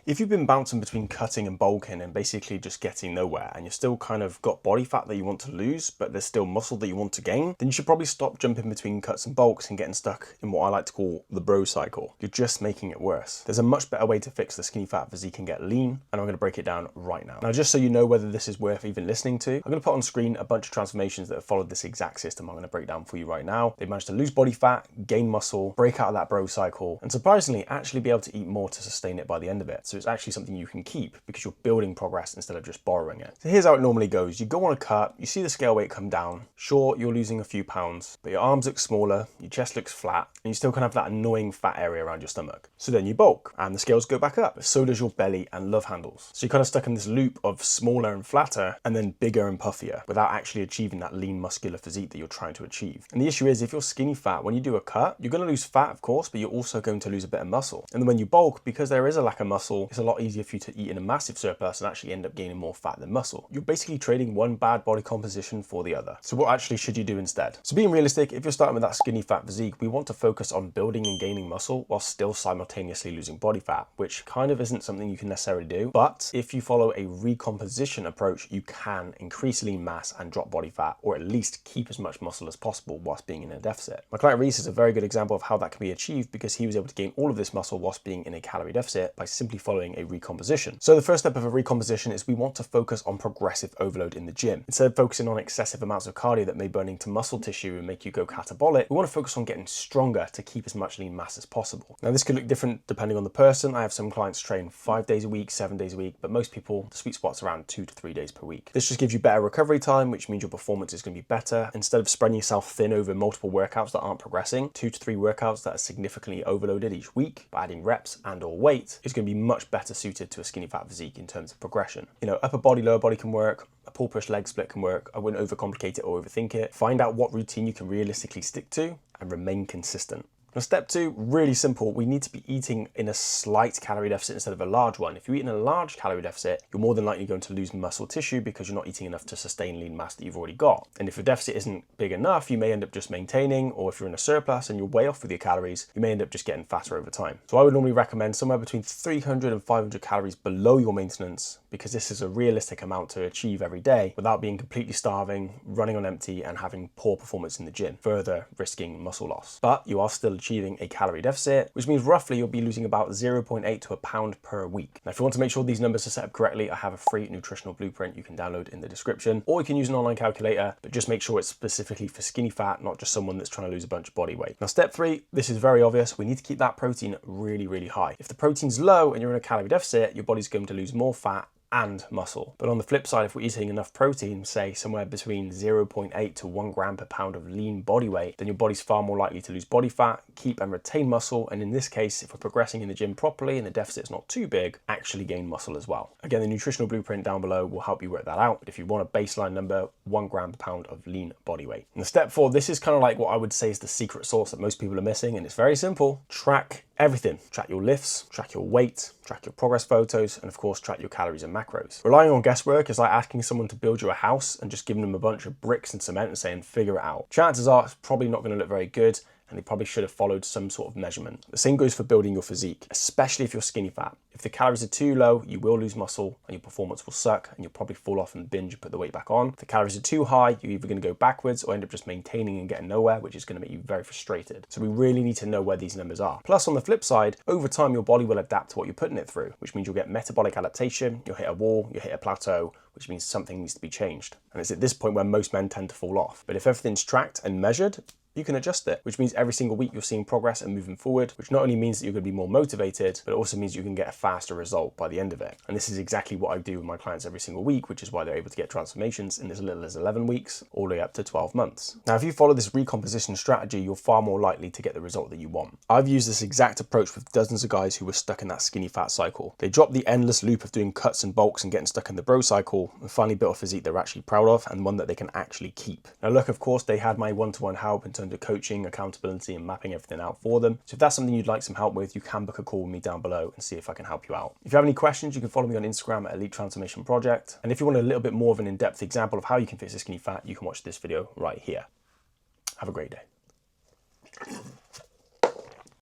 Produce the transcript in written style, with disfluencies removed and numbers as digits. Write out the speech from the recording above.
If you've been bouncing between cutting and bulking and basically just getting nowhere, and you're still kind of got body fat that you want to lose, but there's still muscle that you want to gain, then you should probably stop jumping between cuts and bulks and getting stuck in what I like to call the bro cycle. You're just making it worse. There's a much better way to fix the skinny fat physique and get lean, and I'm going to break it down right now. Now, just so you know whether this is worth even listening to, I'm going to put on screen a bunch of transformations that have followed this exact system I'm going to break down for you right now. They've managed to lose body fat, gain muscle, break out of that bro cycle, and surprisingly actually be able to eat more to sustain it by the end of it. So it's actually something you can keep because you're building progress instead of just borrowing it. So here's how it normally goes. You go on a cut, you see the scale weight come down. Sure, you're losing a few pounds, but your arms look smaller, your chest looks flat, and you still kind of have that annoying fat area around your stomach. So then you bulk, and the scales go back up. So does your belly and love handles. So you're kind of stuck in this loop of smaller and flatter, and then bigger and puffier, without actually achieving that lean muscular physique that you're trying to achieve. And the issue is, if you're skinny fat, when you do a cut, you're going to lose fat, of course, but you're also going to lose a bit of muscle. And then when you bulk, because there is a lack of muscle, it's a lot easier for you to eat in a massive surplus and actually end up gaining more fat than muscle. You're basically trading one bad body composition for the other. So what actually should you do instead? So being realistic, if you're starting with that skinny fat physique, we want to focus on building and gaining muscle while still simultaneously losing body fat, which kind of isn't something you can necessarily do. But if you follow a recomposition approach, you can increase lean mass and drop body fat, or at least keep as much muscle as possible whilst being in a deficit. My client Reese is a very good example of how that can be achieved because he was able to gain all of this muscle whilst being in a calorie deficit by simply following a recomposition. So the first step of a recomposition is we want to focus on progressive overload in the gym. Instead of focusing on excessive amounts of cardio that may burn into muscle tissue and make you go catabolic, we want to focus on getting stronger to keep as much lean mass as possible. Now this could look different depending on the person. I have some clients train 5 days a week, 7 days a week, but most people, the sweet spot's around 2 to 3 days per week. This just gives you better recovery time, which means your performance is going to be better. Instead of spreading yourself thin over multiple workouts that aren't progressing, 2 to 3 workouts that are significantly overloaded each week by adding reps and or weight is going to be much better suited to a skinny fat physique in terms of progression. You know, upper body, lower body can work. A pull push leg split can work. I wouldn't overcomplicate it or overthink it. Find out what routine you can realistically stick to and remain consistent. Now, step 2, really simple. We need to be eating in a slight calorie deficit instead of a large one. If you eat in a large calorie deficit, you're more than likely going to lose muscle tissue because you're not eating enough to sustain lean mass that you've already got. And if your deficit isn't big enough, you may end up just maintaining, or if you're in a surplus and you're way off with your calories, you may end up just getting fatter over time. So I would normally recommend somewhere between 300 and 500 calories below your maintenance, because this is a realistic amount to achieve every day without being completely starving, running on empty, and having poor performance in the gym, further risking muscle loss. But you are still achieving a calorie deficit, which means roughly you'll be losing about 0.8 to a pound per week. Now, if you want to make sure these numbers are set up correctly, I have a free nutritional blueprint you can download in the description, or you can use an online calculator, but just make sure it's specifically for skinny fat, not just someone that's trying to lose a bunch of body weight. Now, step 3, this is very obvious. We need to keep that protein really, really high. If the protein's low and you're in a calorie deficit, your body's going to lose more fat and muscle. But on the flip side, if we're eating enough protein, say somewhere between 0.8 to 1 gram per pound of lean body weight, then your body's far more likely to lose body fat, keep and retain muscle, and in this case, if we're progressing in the gym properly and the deficit's not too big, actually gain muscle as well. Again, the nutritional blueprint down below will help you work that out, but if you want a baseline number, 1 gram per pound of lean body weight. And step 4, this is kind of like what I would say is the secret sauce that most people are missing, and it's very simple. Track everything. Track your lifts, track your weight, track your progress photos, and of course, track your calories and macros. Relying on guesswork is like asking someone to build you a house and just giving them a bunch of bricks and cement and saying, figure it out. Chances are it's probably not going to look very good, and they probably should have followed some sort of measurement. The same goes for building your physique, especially if you're skinny fat. If the calories are too low, you will lose muscle and your performance will suck and you'll probably fall off and binge and put the weight back on. If the calories are too high, you're either going to go backwards or end up just maintaining and getting nowhere, which is going to make you very frustrated. So we really need to know where these numbers are. Plus, on the flip side, over time, your body will adapt to what you're putting it through, which means you'll get metabolic adaptation, you'll hit a wall, you'll hit a plateau, which means something needs to be changed. And it's at this point where most men tend to fall off. But if everything's tracked and measured, you can adjust it, which means every single week you're seeing progress and moving forward, which not only means that you're going to be more motivated, but it also means you can get a faster result by the end of it. And this is exactly what I do with my clients every single week, which is why they're able to get transformations in as little as 11 weeks, all the way up to 12 months. Now, if you follow this recomposition strategy, you're far more likely to get the result that you want. I've used this exact approach with dozens of guys who were stuck in that skinny fat cycle. They dropped the endless loop of doing cuts and bulks and getting stuck in the bro cycle and finally built a physique they're actually proud of and one that they can actually keep. Now, look, of course, they had my one-to-one help in terms of coaching, accountability, and mapping everything out for them. So if that's something you'd like some help with, you can book a call with me down below and see if I can help you out. If you have any questions, you can follow me on Instagram at Elite Transformation Project. And if you want a little bit more of an in-depth example of how you can fix a skinny fat, you can watch this video right here. Have a great day.